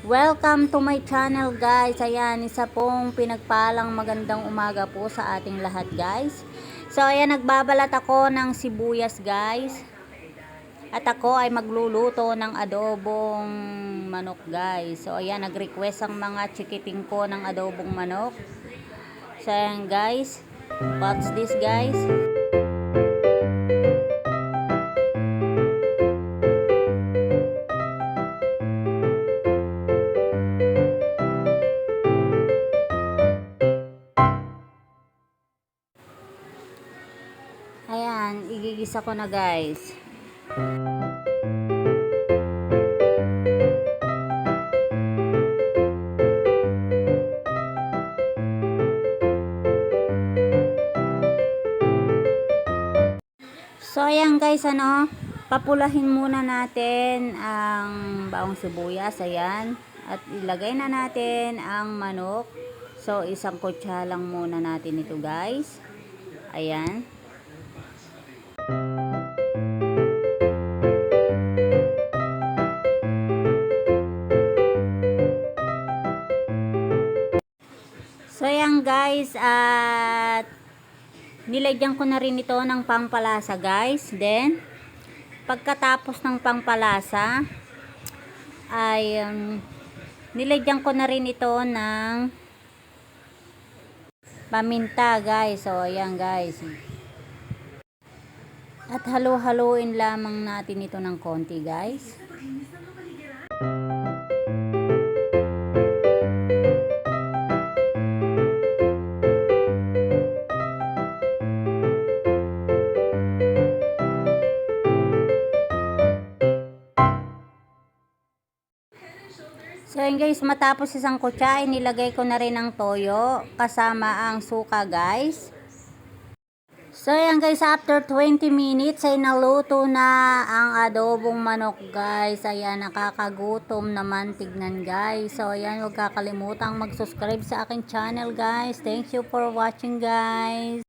Welcome to my channel guys. Ayan, isa pong pinagpalang magandang umaga po sa ating lahat guys. So ayan, nagbabalat ako ng sibuyas guys. At ako ay magluluto ng adobong manok guys. So ayan, nag-request ang mga chikiting ko ng adobong manok. So ayan guys, what's this guys? Ayan, igigisa ko na guys. So ayan guys, papulahin muna natin ang baong sibuyas, ayan. At ilagay na natin ang manok. So isang kutsa lang muna natin ito guys. Ayan. So ayan guys, at nilagyan ko na rin ito ng pampalasa guys. Then pagkatapos ng pampalasa ay nilagyan ko na rin ito ng paminta guys. So ayan guys. At halo-haloin lamang natin ito ng konti guys. So yun guys, matapos isang kutsa, nilagay ko na rin ang toyo kasama ang suka guys. So yan guys, after 20 minutes ay naluto na ang adobong manok guys. Ayan, nakakagutom naman tignan guys. So ayan, huwag kakalimutang mag-subscribe sa aking channel guys. Thank you for watching guys.